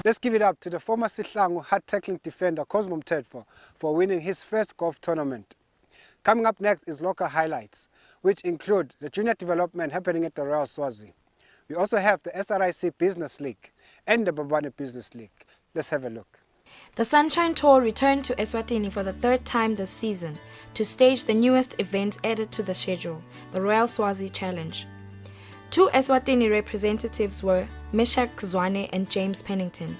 Let's give it up to the former Sihlangu hard-tackling defender Cosmo Mthethwa for winning his first golf tournament. Coming up next is local highlights, which include the junior development happening at the Royal Swazi. We also have the SRIC Business League and the Babane Business League. Let's have a look. The Sunshine Tour returned to eSwatini for the third time this season to stage the newest event added to the schedule, the Royal Swazi Challenge. Two eSwatini representatives were Meshach Zwane and James Pennington.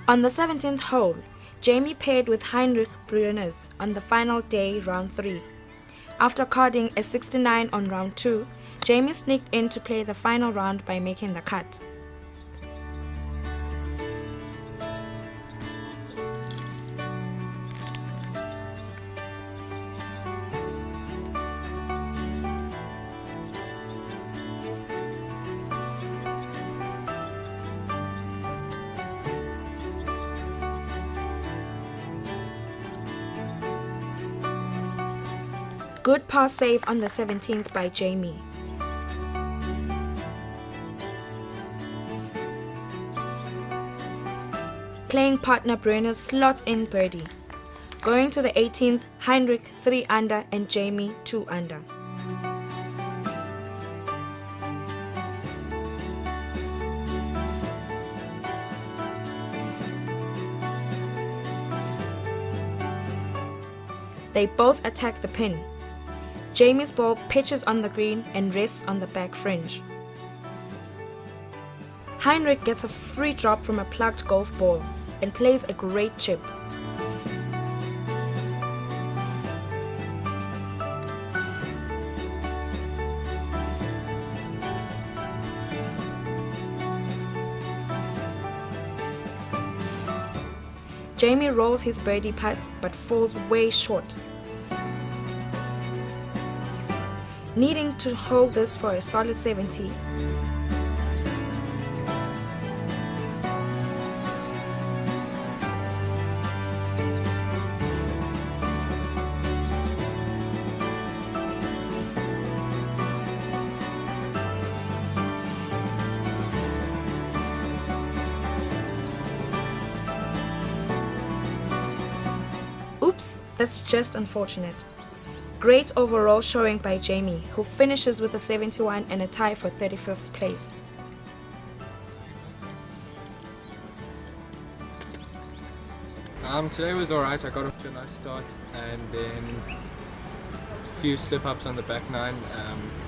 On the 17th hole, Jamie paired with Heinrich Bruners on the final day, round 3. After carding a 69 on round 2, Jamie sneaked in to play the final round by making the cut. Good par save on the 17th by Jamie. Playing partner Brenner slots in birdie. Going to the 18th, Heinrich 3 under and Jamie 2 under. They both attack the pin. Jamie's ball pitches on the green and rests on the back fringe. Heinrich gets a free drop from a plugged golf ball and plays a great chip. Jamie rolls his birdie putt but falls way short. Needing to hold this for a solid 70. Oops, that's just unfortunate. Great overall showing by Jamie, who finishes with a 71 and a tie for 35th place. Today was alright. I got off to a nice start and then a few slip-ups on the back nine.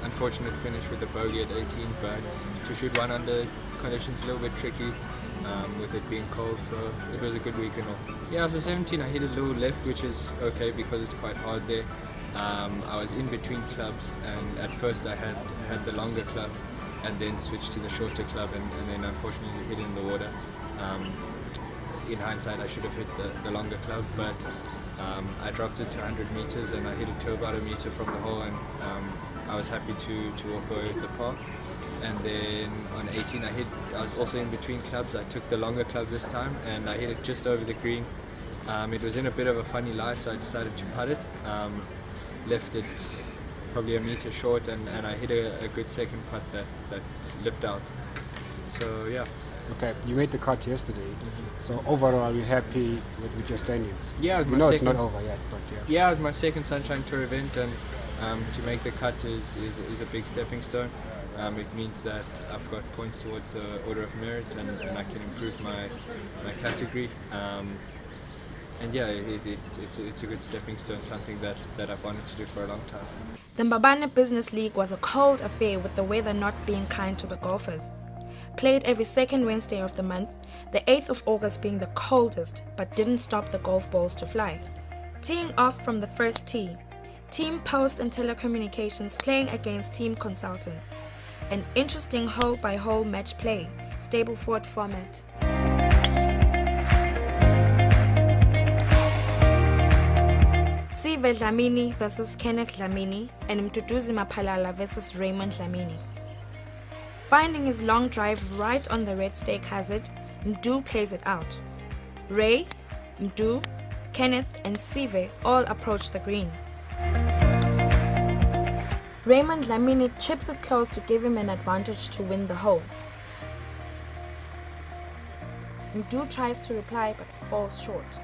Unfortunate finish with the bogey at 18, but to shoot one under conditions a little bit tricky with it being cold, so it was a good week and all. Yeah, after 17 I hit a little left, which is okay because it's quite hard there. I was in between clubs, and at first I had the longer club and then switched to the shorter club, and then unfortunately hit it in the water. In hindsight I should have hit the longer club, but I dropped it to 100 meters and I hit it to about a meter from the hole, and I was happy to walk away with the par. And then on 18 I was also in between clubs. I took the longer club this time and I hit it just over the green. It was in a bit of a funny lie, so I decided to putt it. Left it probably a meter short, and I hit a good second putt that lipped out. So yeah. Okay, you made the cut yesterday. So overall, are you happy with your standings? Yeah, you know it's not over yet, but yeah. Yeah, it was my second Sunshine Tour event, and to make the cut is a big stepping stone. It means that I've got points towards the Order of Merit, and I can improve my category. And yeah, it's a good stepping stone, something that I've wanted to do for a long time. The Babane Business League was a cold affair with the weather not being kind to the golfers. Played every second Wednesday of the month, the 8th of August being the coldest, but didn't stop the golf balls to fly. Teeing off from the first tee, Team Post and Telecommunications playing against Team Consultants. An interesting hole-by-hole match play, Stableford format. Sive Dlamini versus Kenneth Dlamini and Mduduzi Maphalala versus Raymond Dlamini. Finding his long drive right on the red stake hazard, Mdu plays it out. Ray, Mdu, Kenneth and Sive all approach the green. Raymond Dlamini chips it close to give him an advantage to win the hole. Mdu tries to reply but falls short.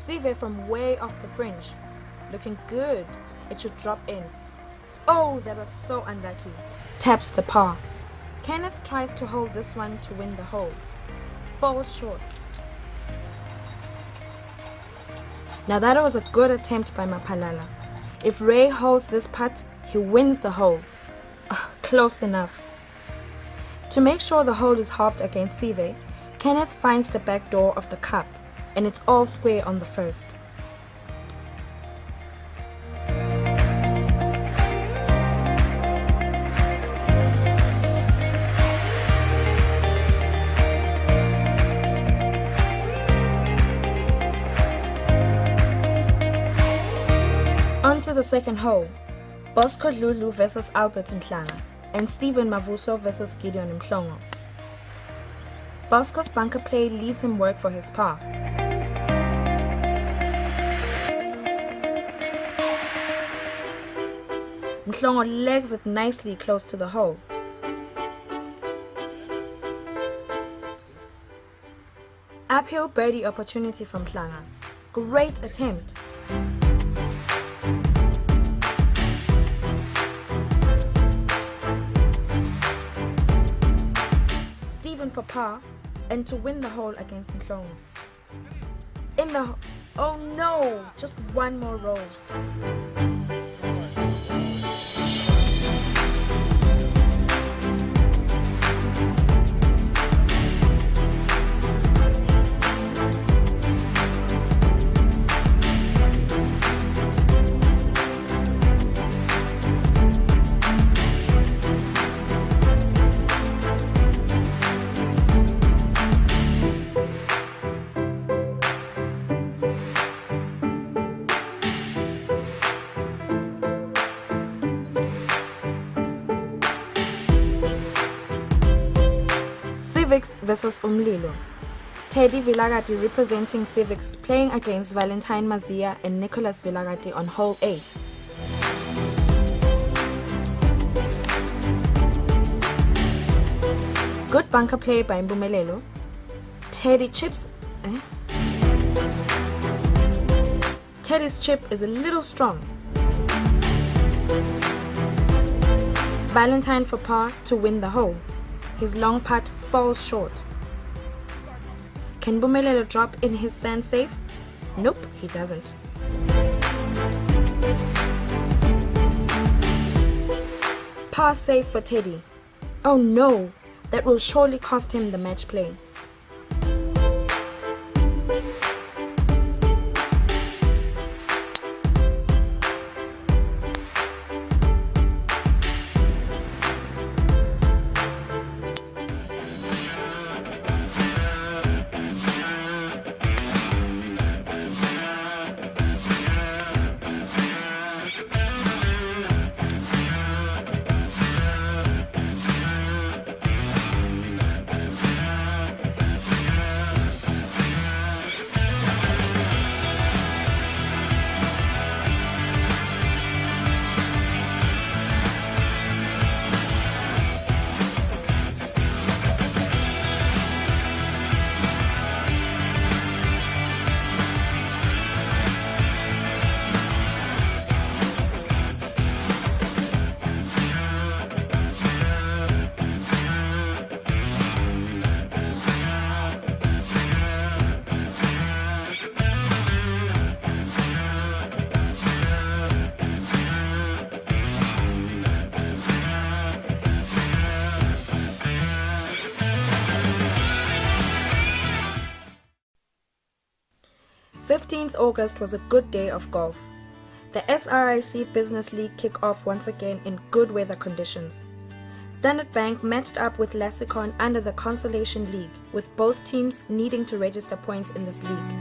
Sive from way off the fringe. Looking good. It should drop in. Oh, that was so unlucky. Taps the par. Kenneth tries to hold this one to win the hole. Falls short. Now that was a good attempt by Mapalala. If Ray holds this putt, he wins the hole. Close enough. To make sure the hole is halved against Sive, Kenneth finds the back door of the cup, and it's all square on the first. On to the second hole. Bosco Lulu versus Albert Mhlanga and Stephen Mavuso versus Gideon Mhlongo. Bosco's bunker play leaves him work for his par. Mhlongo legs it nicely close to the hole. Uphill birdie opportunity from Mhlanga. Great attempt. For par and to win the hole against Mhlongo. Oh no, just one more roll. Civics versus Umlilo. Teddy Vilagati representing Civics playing against Valentine Mazia and Nicholas Vilagati on hole 8. Good bunker play by Mbumelelo. Teddy's chip is a little strong. Valentine for par to win the hole. His long putt falls short. Can Mbumelelo drop in his sand safe? Nope, he doesn't. Par safe for Teddy. Oh no, that will surely cost him the match play. August was a good day of golf. The SRIC Business League kicked off once again in good weather conditions. Standard Bank matched up with Lassicon under the Consolation League, with both teams needing to register points in this league.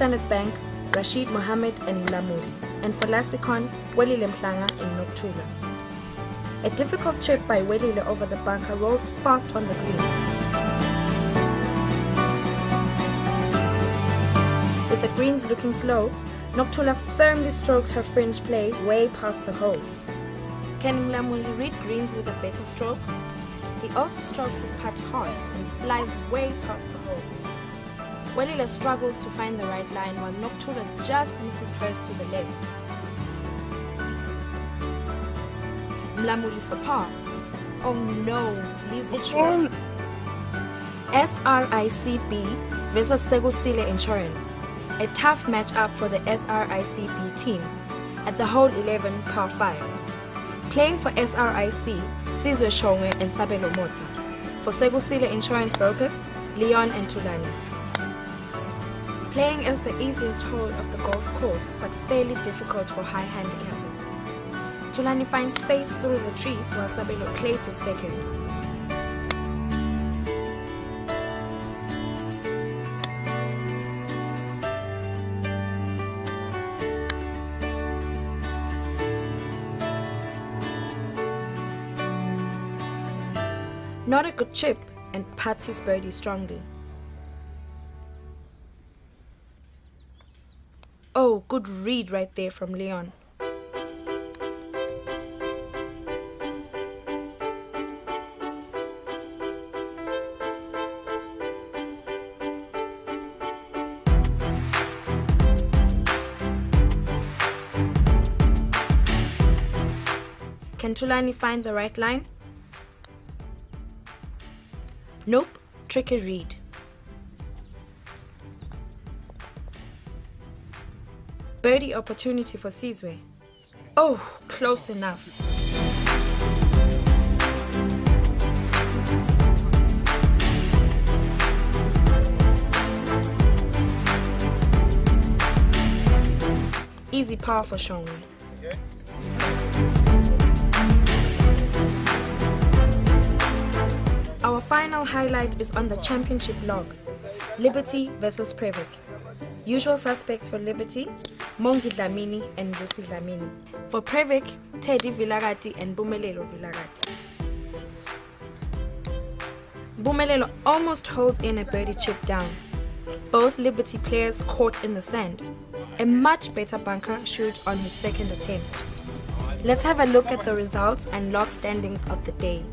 Standard Bank, Rashid Mohammed and Mlamuli, and for Lasicon, Welile Mhlanga and Noktula. A difficult chip by Welile over the bunker rolls fast on the green. With the greens looking slow, Noktula firmly strokes her fringe play way past the hole. Can Mlamuli read greens with a better stroke? He also strokes his putt hard and flies way past the hole. Welile struggles to find the right line while Noktula just misses hers to the left. Mlamuli for par. Oh no, leaves it short. SRICB versus Segusile Insurance. A tough match-up for the SRICB team at the hole 11 par 5. Playing for SRIC, Sizwe Shongwe and Sabelo Mota. For Segusile Insurance Brokers, Leon and Tulani. Playing is the easiest hole of the golf course, but fairly difficult for high handicappers. Tulani finds space through the trees while Sabelo plays his second. Not a good chip, and putts his birdie strongly. Oh, good read right there from Leon. Can Tulani find the right line? Nope, tricky read. Birdie opportunity for Sizwe. Oh, close enough. Easy par for Shongwe. Our final highlight is on the championship log, Liberty versus Previk. Usual suspects for Liberty, Mongi Dlamini and Lucy Dlamini. For Previk, Teddy Villarati and Bumelelo Villarati. Bumelelo almost holds in a birdie chip down. Both Liberty players caught in the sand. A much better bunker shoot on his second attempt. Let's have a look at the results and log standings of the day.